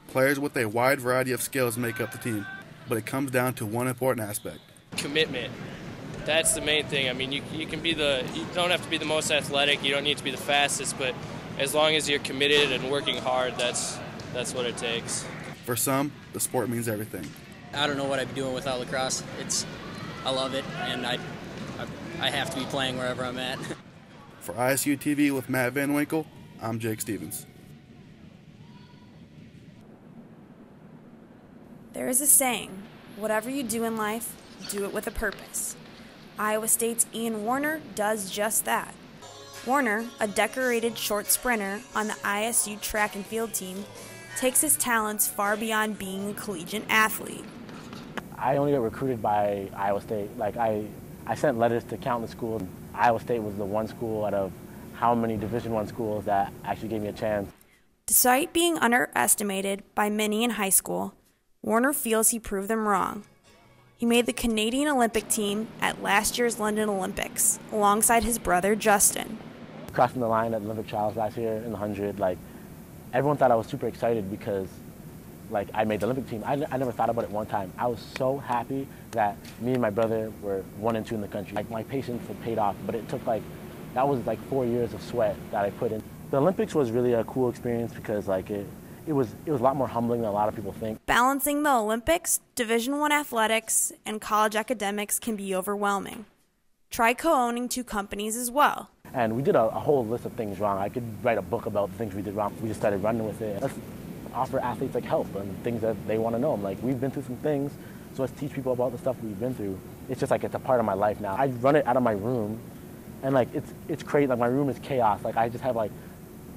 Players with a wide variety of skills make up the team, but it comes down to one important aspect. Commitment. That's the main thing. I mean, you don't have to be the most athletic, you don't need to be the fastest, but as long as you're committed and working hard, that's what it takes. For some, the sport means everything. I don't know what I'd be doing without lacrosse. I love it, and I have to be playing wherever I'm at. For ISU TV with Matt Van Winkle, I'm Jake Stevens. There is a saying, whatever you do in life, do it with a purpose. Iowa State's Ian Warner does just that. Warner, a decorated short sprinter on the ISU track and field team, takes his talents far beyond being a collegiate athlete. I only got recruited by Iowa State. Like I sent letters to countless schools. Iowa State was the one school out of how many Division I schools that actually gave me a chance. Despite being underestimated by many in high school, Warner feels he proved them wrong. He made the Canadian Olympic team at last year's London Olympics, alongside his brother Justin. Crossing the line at the Olympic trials last year in the 100, like, everyone thought I was super excited because, like, I made the Olympic team. I never thought about it one time. I was so happy that me and my brother were 1 and 2 in the country. Like, my patience had paid off, but it took, like, that was, like, 4 years of sweat that I put in. The Olympics was really a cool experience because, like, it was a lot more humbling than a lot of people think. Balancing the Olympics, Division I athletics, and college academics can be overwhelming. Try co-owning 2 companies as well. And we did a whole list of things wrong. I could write a book about the things we did wrong. We just started running with it. Let's offer athletes like help and things that they want to know. Like, we've been through some things, so let's teach people about the stuff we've been through. It's just like it's a part of my life now. I run it out of my room, and like it's crazy. Like, my room is chaos. Like, I just have like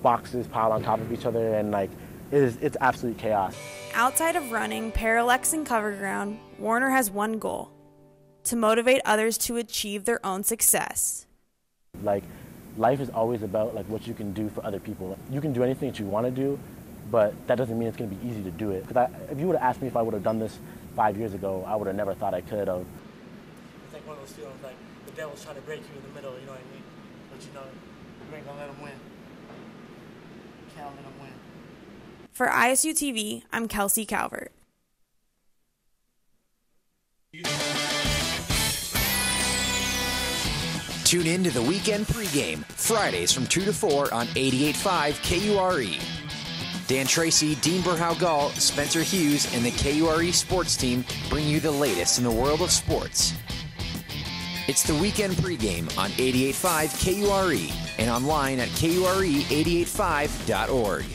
boxes piled on top of each other, and like it's absolute chaos. Outside of running, Parallax, and Coverground, Warner has one goal: to motivate others to achieve their own success. Like, life is always about like what you can do for other people. You can do anything that you want to do, but that doesn't mean it's going to be easy to do it. Because if you would have asked me if I would have done this 5 years ago, I would have never thought I could have. It's like one of those feelings like the devil's trying to break you in the middle, you know what I mean? But you know, you ain't gonna let him win. You can't let him win. For ISU TV, I'm Kelsey Calvert. Tune in to the weekend pregame, Fridays from 2 to 4 on 88.5 KURE. Dan Tracy, Dean Berhow-Gall, Spencer Hughes, and the KURE sports team bring you the latest in the world of sports. It's the weekend pregame on 88.5 KURE and online at KURE885.org.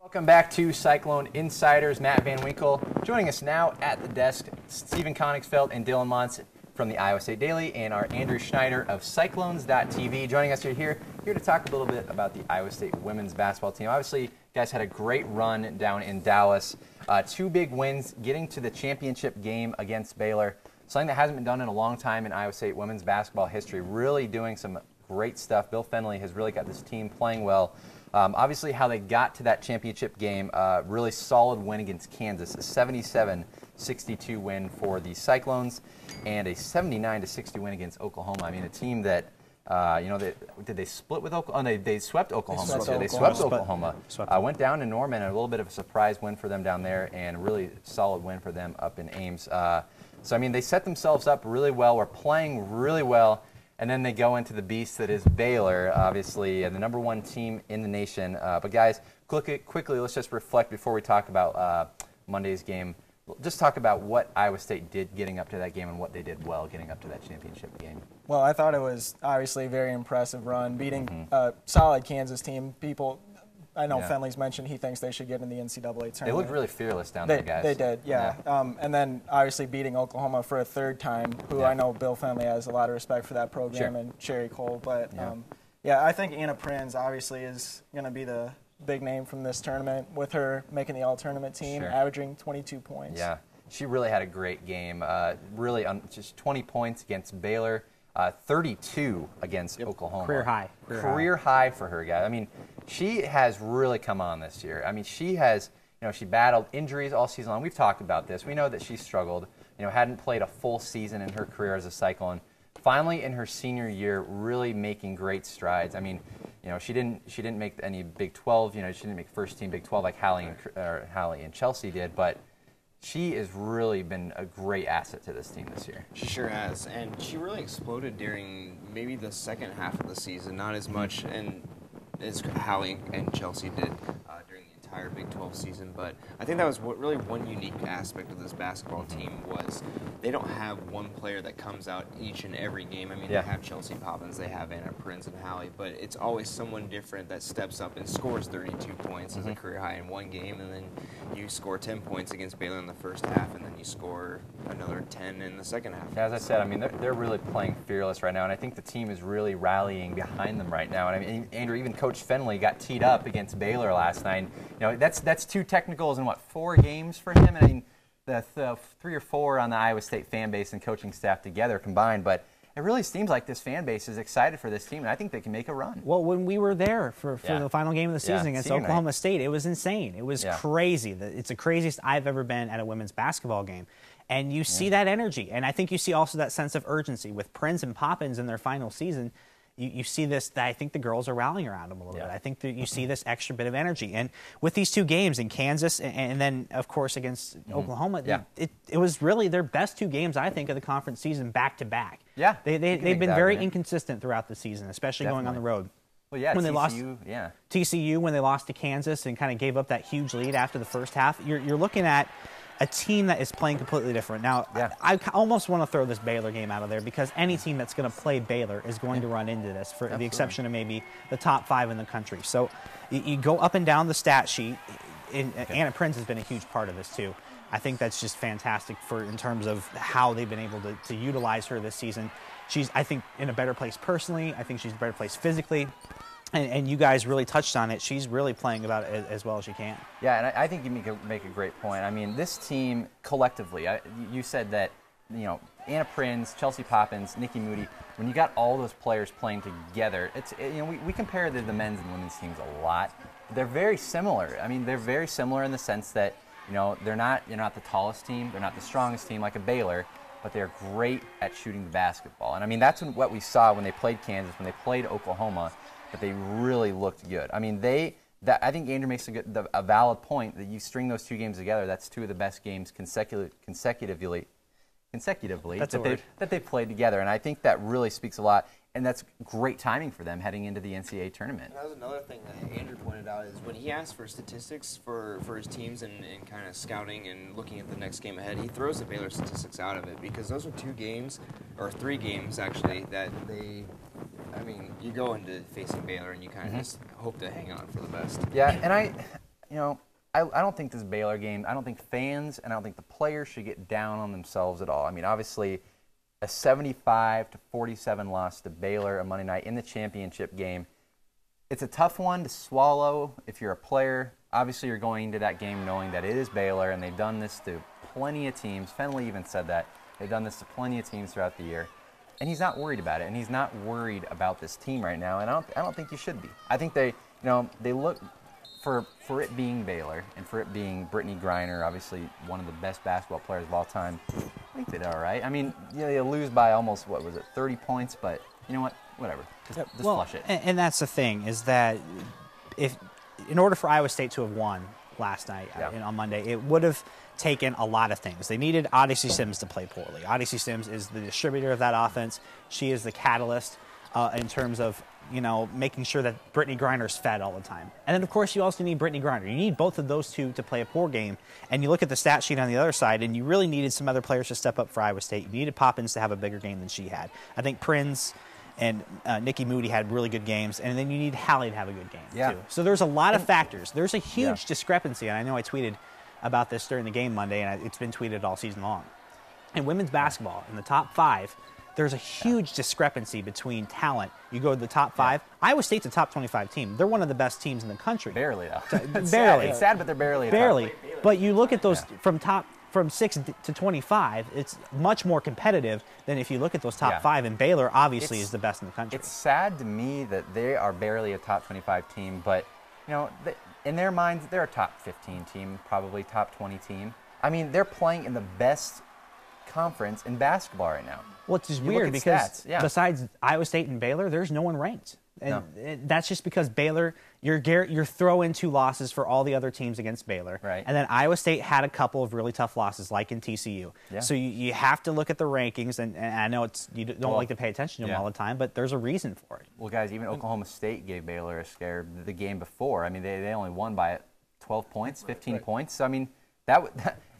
Welcome back to Cyclone InCYders. Matt Van Winkle joining us now at the desk. Stephen Konigsfeld and Dylan Montz from the Iowa State Daily, and our Andrew Schneider of Cyclones.tv joining us here to talk a little bit about the Iowa State women's basketball team. Obviously, you guys had a great run down in Dallas. 2 big wins, getting to the championship game against Baylor. Something that hasn't been done in a long time in Iowa State women's basketball history. Really doing some great stuff. Bill Fennelly has really got this team playing well. Obviously, how they got to that championship game, really solid win against Kansas, a 77-62 win for the Cyclones, and a 79-60 win against Oklahoma. I mean, a team that, did they split with Oklahoma? Oh, they swept Oklahoma. They swept Oklahoma. Went down to Norman, a little bit of a surprise win for them down there, and a really solid win for them up in Ames. So, I mean, they set themselves up really well. We're playing really well. And then they go into the beast that is Baylor, obviously, the #1 team in the nation. But guys, quickly, let's just reflect before we talk about Monday's game. Just talk about what Iowa State did getting up to that game and what they did well getting up to that championship game. Well, I thought it was obviously a very impressive run, beating a solid Kansas team. I know Fenley's mentioned he thinks they should get in the NCAA tournament. They looked really fearless down there, guys. They did, yeah. And then obviously beating Oklahoma for a 3rd time, who I know Bill Fennelly has a lot of respect for that program, and Sherry Cole. But, I think Anna Prinz obviously is going to be the big name from this tournament, with her making the all-tournament team, averaging 22 points. Yeah, she really had a great game. Just 20 points against Baylor. 32 against Oklahoma. Career high. Career high for her, guys. I mean, she has really come on this year. I mean, she has, she battled injuries all season long. We've talked about this. We know that she struggled, hadn't played a full season in her career as a Cyclone. Finally, in her senior year, really making great strides. I mean, she didn't make any Big 12. She didn't make first team Big 12 like Hallie and Chelsea did, but she has really been a great asset to this team this year. She sure has, and she really exploded during maybe the second half of the season, not as much as Hallie and Chelsea did during the entire Big Big 12 season, but I think that was really one unique aspect of this basketball team was they don't have one player that comes out each and every game. I mean, they have Chelsea Poppins, they have Anna Prince and Hallie, but it's always someone different that steps up and scores 32 points as a career high in one game, and then you score 10 points against Baylor in the first half, and then you score another 10 in the second half. Yeah, as I said, I mean, they're really playing fearless right now, and I think the team is really rallying behind them right now. And I mean, Andrew, even Coach Fenley got teed up against Baylor last night. You know, that's 2 technicals in what, 4 games for him. And I mean, the 3 or 4 on the Iowa State fan base and coaching staff together combined, but it really seems like this fan base is excited for this team, and I think they can make a run. Well, when we were there for the final game of the season against Oklahoma State, it was insane. It was crazy. It's the craziest I've ever been at a women's basketball game. And you see that energy, and I think you see also that sense of urgency. With Prince and Poppins in their final season, you see this, I think the girls are rallying around them a little bit. I think that you see this extra bit of energy. And with these 2 games in Kansas and then, of course, against Oklahoma, it was really their best 2 games, I think, of the conference season back-to-back. Yeah. They've been very inconsistent throughout the season, especially going on the road. Well, yeah, when TCU, they lost, TCU, when they lost to Kansas and kind of gave up that huge lead after the first half, you're looking at a team that is playing completely different. Now, I almost want to throw this Baylor game out of there because any team that's going to play Baylor is going to run into this, for the exception of maybe the top 5 in the country. So you go up and down the stat sheet. Anna Prince has been a huge part of this, too. I think that's just fantastic in terms of how they've been able to utilize her this season. She's, I think, in a better place personally. I think she's in a better place physically. And you guys really touched on it. She's really playing about it as well as she can. Yeah, and I think you make a great point. I mean, this team collectively, you said that, you know, Anna Prince, Chelsea Poppins, Nikki Moody, when you got all those players playing together, we compare the men's and women's teams a lot. They're very similar. I mean, they're very similar in the sense that, you know, you're not the tallest team, they're not the strongest team like a Baylor, but they're great at shooting the basketball. And I mean, that's what we saw when they played Kansas, when they played Oklahoma, that they really looked good. I mean, I think Andrew makes a valid point that you string those 2 games together. That's 2 of the best games consecutively that they've played together, and I think that really speaks a lot. And that's great timing for them heading into the NCAA tournament. And that was another thing that Andrew pointed out is when he asked for statistics for his teams and kind of scouting and looking at the next game ahead, he throws the Baylor statistics out of it because those are 2 games, or 3 games actually, that I mean, you go into facing Baylor and you kind of just hope to hang on for the best. Yeah, and I don't think this Baylor game, I don't think fans and I don't think the players should get down on themselves at all. I mean, obviously, a 75-47 loss to Baylor on Monday night in the championship game. It's a tough one to swallow if you're a player. Obviously, you're going into that game knowing that it is Baylor, and they've done this to plenty of teams. Fenley even said that. They've done this to plenty of teams throughout the year. And he's not worried about it, and he's not worried about this team right now, and I don't think you should be. I think they look for it being Baylor and for it being Brittany Griner, obviously one of the best basketball players of all time. I think they did all right. I mean, they lose by almost 30 points, but you know what? Whatever. Just flush it. And that's the thing is that in order for Iowa State to have won last night on Monday, it would have taken a lot of things. They needed Odyssey Sims to play poorly. Odyssey Sims is the distributor of that offense. She is the catalyst in terms of making sure that Brittany Griner's fed all the time. And then, of course, you also need Brittany Griner. You need both of those 2 to play a poor game. And you look at the stat sheet on the other side, and you really needed some other players to step up for Iowa State. You needed Poppins to have a bigger game than she had. I think Prince and Nikki Moody had really good games, and then you need Hallie to have a good game, too. So there's a lot of factors. There's a huge discrepancy, and I know I tweeted about this during the game Monday, and it's been tweeted all season long. In women's basketball, in the top 5, there's a huge discrepancy between talent. You go to the top 5. Iowa State's a top 25 team. They're one of the best teams in the country. Barely, though. Barely. It's sad, but they're barely. Barely. But you look at those from 6 to 25, it's much more competitive than if you look at those top 5. And Baylor obviously is the best in the country. It's sad to me that they are barely a top 25 team, but in their minds, they're a top 15 team, probably top 20 team. I mean, they're playing in the best conference in basketball right now. Well, it's just weird because besides Iowa State and Baylor, there's no one ranked. And that's just because Baylor, you're throwing 2 losses for all the other teams against Baylor. Right. And then Iowa State had a couple of really tough losses, like in TCU. Yeah. So you have to look at the rankings, and I know you don't like to pay attention to them all the time, but there's a reason for it. Well, guys, even Oklahoma State gave Baylor a scare the game before. I mean, they only won by 12 points, 15 points. So, I mean,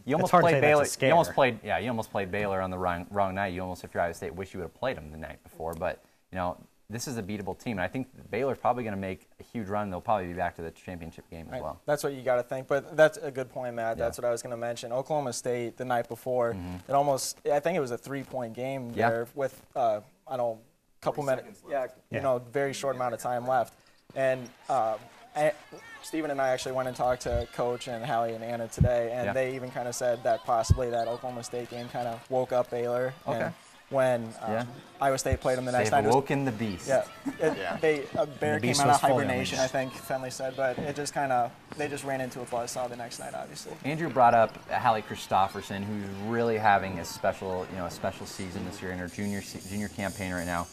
you almost hard to played say Baylor. that's a scare. You almost played Baylor on the wrong night. You almost, if you're Iowa State, wish you would have played them the night before. But this is a beatable team, and I think Baylor's probably going to make a huge run. They'll probably be back to the championship game as well. That's what you got to think. But that's a good point, Matt. That's what I was going to mention. Oklahoma State the night before, I think it was a 3-point game there with a couple minutes. Very short amount of time left, and. Stephen and I actually went and talked to Coach and Hallie and Anna today, and they even kind of said that possibly that Oklahoma State game kind of woke up Baylor. Okay. And when Iowa State played them the next night, they've woken the beast. Yeah, Bear came out of hibernation, I think Finley said, but it just they just ran into a buzzsaw the next night, obviously. Andrew brought up Hallie Christofferson, who's really having a special season this year in her junior campaign right now.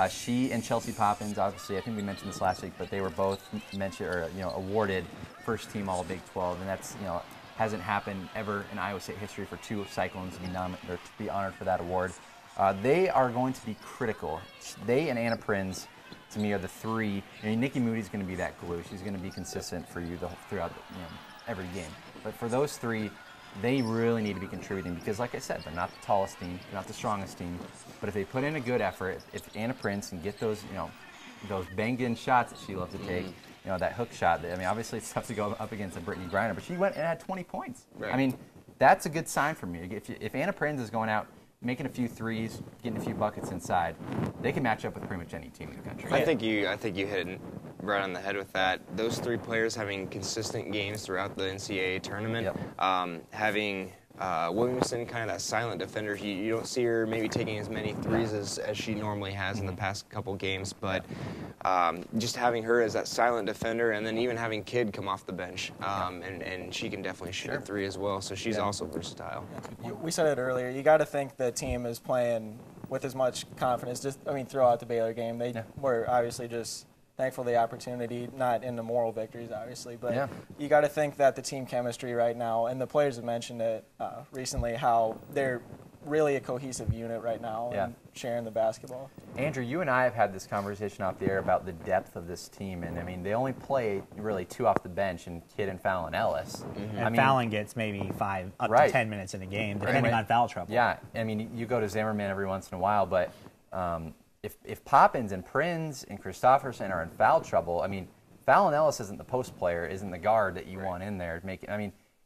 She and Chelsea Poppins, obviously, I think we mentioned this last week, but they were both awarded first team All Big 12, and that's hasn't happened ever in Iowa State history for two Cyclones to be honored for that award. They are going to be critical. They and Anna Prinz, to me, are the three. Nikki Moody's going to be that glue. She's going to be consistent for you throughout every game. But for those three, they really need to be contributing because, like I said, they're not the tallest team, they're not the strongest team. But if they put in a good effort, if Anna Prince can get those banged-in shots that she loves to take, that hook shot. I mean, obviously it's tough to go up against a Brittany Griner, but she went and had 20 points. Right. I mean, that's a good sign for me. If Anna Prince is going out, making a few threes, getting a few buckets inside, they can match up with pretty much any team in the country. I think you hit it right on the head with that. Those three players having consistent games throughout the NCAA tournament, having Williamson kind of a silent defender. You don't see her maybe taking as many threes as she normally has in the past couple games, but just having her as that silent defender, and then even having Kidd come off the bench, and she can definitely shoot a three as well, so she's also versatile. We said it earlier, you got to think the team is playing with as much confidence, throughout the Baylor game. They were obviously just thankful for the opportunity, not in the moral victories, obviously, but you got to think that the team chemistry right now, and the players have mentioned it recently, how they're really a cohesive unit right now and sharing the basketball. Andrew, you and I have had this conversation off the air about the depth of this team, and I mean, they only play really two off the bench, and Kidd and Fallon Ellis. And Fallon gets maybe 5 up to 10 minutes in a game, depending on foul trouble. Yeah, I mean, you go to Zimmerman every once in a while, but if Poppins and Prinz and Christofferson are in foul trouble, I mean, Fallon Ellis isn't the post player, isn't the guard that you want in there.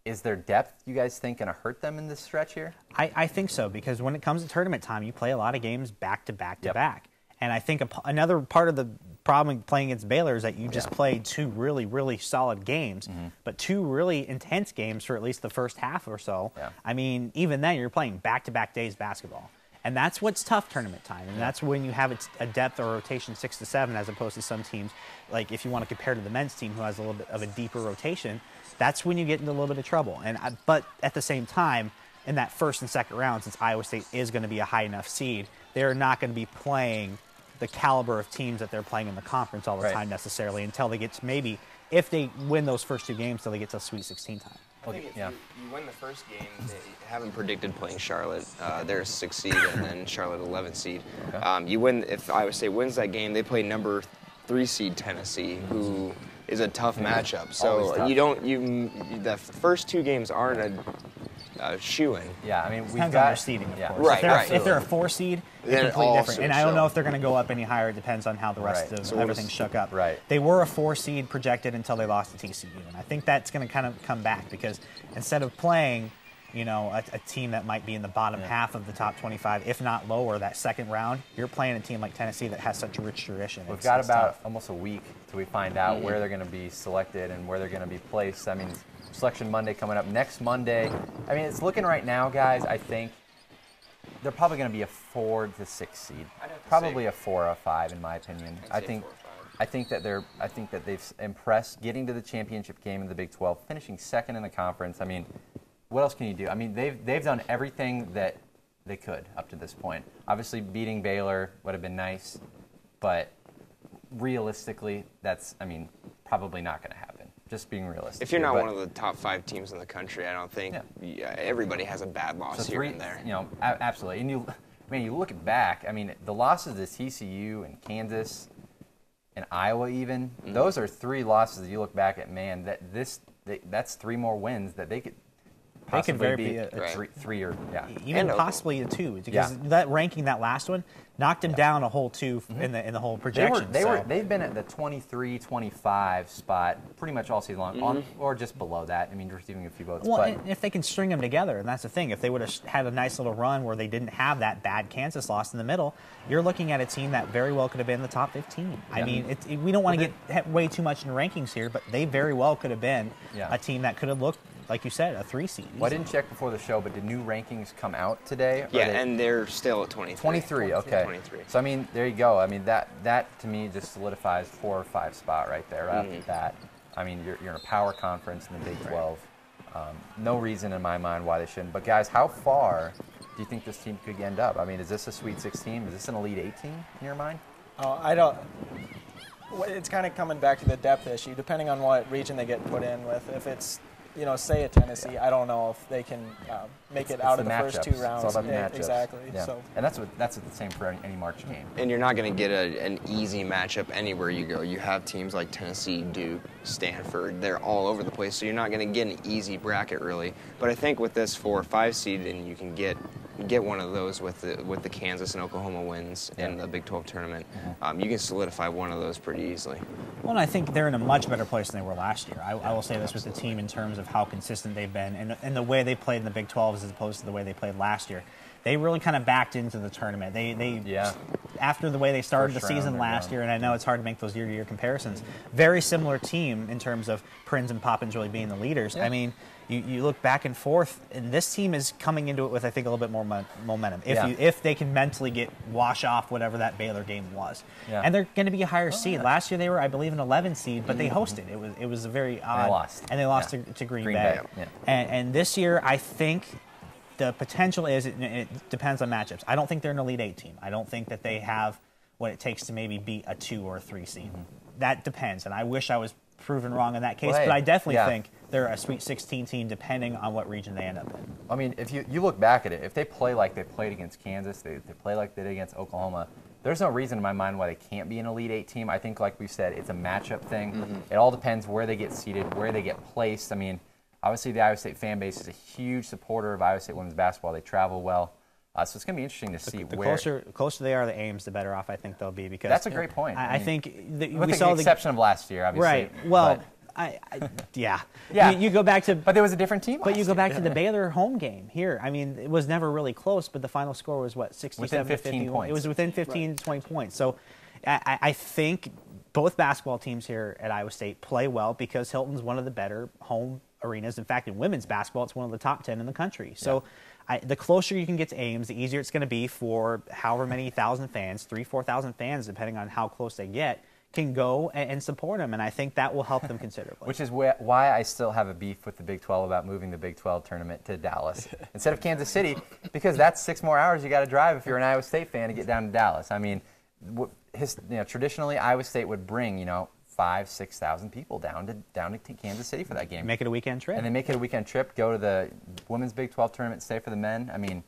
Is their depth, you guys think, going to hurt them in this stretch here? I think so, because when it comes to tournament time, you play a lot of games back to back to back. And I think another part of the problem playing against Baylor is that you just played two really, really solid games, but two really intense games for at least the first half or so. I mean, even then, you're playing back-to-back days basketball. And that's what's tough tournament time. And that's when you have a depth or rotation 6 to 7 as opposed to some teams, like if you want to compare to the men's team who has a little bit of a deeper rotation, that's when you get into a little bit of trouble. But at the same time, in that first and second round, since Iowa State is going to be a high enough seed, they're not going to be playing the caliber of teams that they're playing in the conference all the time necessarily until they get to maybe, if they win those first two games, till they get to Sweet 16 time. I think if you win the first game, they haven't predicted playing Charlotte. They're a 6 seed and then Charlotte 11 seed. You win if Iowa State wins that game. They play number 3 seed Tennessee, who is a tough matchup. So the first two games aren't a shoe-in. Yeah, I mean we've depends got on their seeding, of course. If they're a 4 seed, it's completely different. And I don't know if they're going to go up any higher. It depends on how the rest of everything shook up. They were a 4 seed projected until they lost to TCU, and I think that's going to kind of come back because instead of playing, a team that might be in the bottom half of the top 25, if not lower, that second round, you're playing a team like Tennessee that has such a rich tradition. We've got about almost a week till we find out where they're going to be selected and where they're going to be placed. I mean, Selection Monday coming up next Monday. I mean, it's looking right now, guys, I think they're probably going to be a 4 to 6 seed. Probably a 4 or a 5 in my opinion. I think that they've impressed getting to the championship game in the Big 12, finishing second in the conference. I mean, what else can you do? I mean, they've done everything that they could up to this point. Obviously, beating Baylor would have been nice, but realistically, that's, probably not going to happen. Just being realistic. If you're not one of the top 5 teams in the country, I don't think everybody has a bad loss here and there. Absolutely. And you look back. I mean, the losses to TCU and Kansas and Iowa, even those are 3 losses that you look back at. Man, that this that's 3 more wins that they could possibly be a 3 or even possibly a 2, because that ranking, that last one, knocked him down a whole 2 in the whole projection. They've been at the 23, 25 spot pretty much all season long, or just below that. I mean, receiving a few votes. Well, but and if they can string them together, and that's the thing, if they would have had a nice little run where they didn't have that bad Kansas loss in the middle, you're looking at a team that very well could have been in the top 15. I mean, we don't want to get way too much in rankings here, but they very well could have been a team that could have looked, like you said, a 3 seed. Well, I didn't check before the show, but did new rankings come out today? Yeah, and they're still at 23. 23, okay. 23. So, I mean, there you go. I mean, that to me just solidifies 4 or 5 spot right there. Right after that, I mean, you're in a power conference in the Big 12. No reason in my mind why they shouldn't. But, guys, how far do you think this team could end up? I mean, is this a Sweet 16? Is this an Elite 8 team in your mind? I don't. It's kind of coming back to the depth issue, depending on what region they get put in with. If it's, say a Tennessee, I don't know if they can make it out of the first 2 rounds. It's all about the matchups. Exactly. Yeah. So. And that's the same for any March game. And you're not going to get an easy matchup anywhere you go. You have teams like Tennessee, Duke, Stanford. They're all over the place, so you're not going to get an easy bracket really. But I think with this 4 or 5 seed, and you can get one of those with the Kansas and Oklahoma wins in the Big 12 tournament, you can solidify one of those pretty easily. Well, and I think they're in a much better place than they were last year. I will say this with the team in terms of how consistent they've been and the way they played in the Big 12 as opposed to the way they played last year. They really kind of backed into the tournament. After the way they started the season last year, and I know it's hard to make those year-to-year comparisons, very similar team in terms of Prins and Poppins really being the leaders. I mean, you look back and forth, and this team is coming into it with, I think, a little bit more momentum. If they can mentally wash off whatever that Baylor game was. And they're going to be a higher seed. Last year they were, I believe, an 11 seed, but they hosted. It was a very odd. And they lost to Green Bay. And this year, I think the potential is, it depends on matchups. I don't think they're an Elite 8 team. I don't think that they have what it takes to maybe beat a 2 or a 3 seed. That depends, and I wish I was proven wrong in that case, but I definitely think they're a Sweet 16 team depending on what region they end up in. I mean, if you look back at it, if they play like they played against Kansas, they play like they did against Oklahoma, there's no reason in my mind why they can't be an Elite 8 team. I think, like we said, it's a matchup thing. It all depends where they get seated, where they get placed. I mean, obviously the Iowa State fan base is a huge supporter of Iowa State women's basketball. They travel well. So it's going to be interesting to see where. The closer they are to Ames, the better off I think they'll be. Because that's a great point. I think with the exception of last year, obviously. Right. Well, You go back to. But there was a different team. But you go back to the Baylor home game here. I mean, it was never really close, but the final score was what, 67 within 15 points. It was within 15 to 20 points. So I think both basketball teams here at Iowa State play well because Hilton's one of the better home arenas. In fact, in women's basketball, it's one of the top 10 in the country. So the closer you can get to Ames, the easier it's going to be for however many thousand fans, 3,000 to 4,000 fans, depending on how close they get, can go and support them. And I think that will help them considerably. Which is why I still have a beef with the Big 12 about moving the Big 12 tournament to Dallas instead of Kansas City, because that's 6 more hours you got to drive if you're an Iowa State fan to get down to Dallas. I mean, traditionally Iowa State would bring 5,000 to 6,000 people down to Kansas City for that game. Make it a weekend trip. And they make it a weekend trip, go to the women's Big 12 tournament, stay for the men. I mean,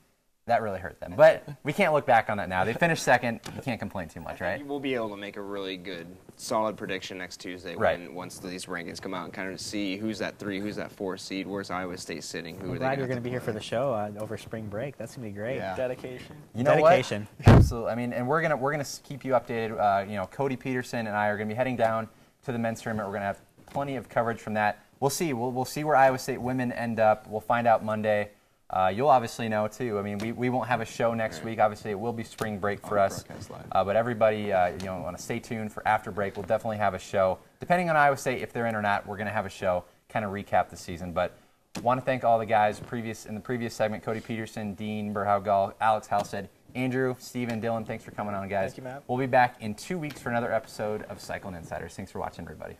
that really hurt them. But we can't look back on that now. They finished second. You can't complain too much, right? We'll be able to make a really good, solid prediction next Tuesday once these rankings come out and kind of see who's that 3, who's that 4 seed, where's Iowa State sitting, who I'm are they glad you're going to be here for the show over spring break. That's going to be great. Yeah. Dedication. You know Dedication. What? Absolutely. I mean, and we're gonna keep you updated. Cody Peterson and I are going to be heading down to the men's tournament. We're going to have plenty of coverage from that. We'll see. We'll see where Iowa State women end up. We'll find out Monday. You'll obviously know, too. I mean, we won't have a show next week. Obviously, it will be spring break for us. But everybody, want to stay tuned for after break. We'll definitely have a show. Depending on Iowa State, if they're in or not, we're going to have a show, kind of recap the season. But want to thank all the guys in the previous segment, Cody Peterson, Dean Burhau-Gall, Alex Halstead, Andrew, Steven, Dylan. Thanks for coming on, guys. Thank you, Matt. We'll be back in 2 weeks for another episode of Cyclone InCYders. Thanks for watching, everybody.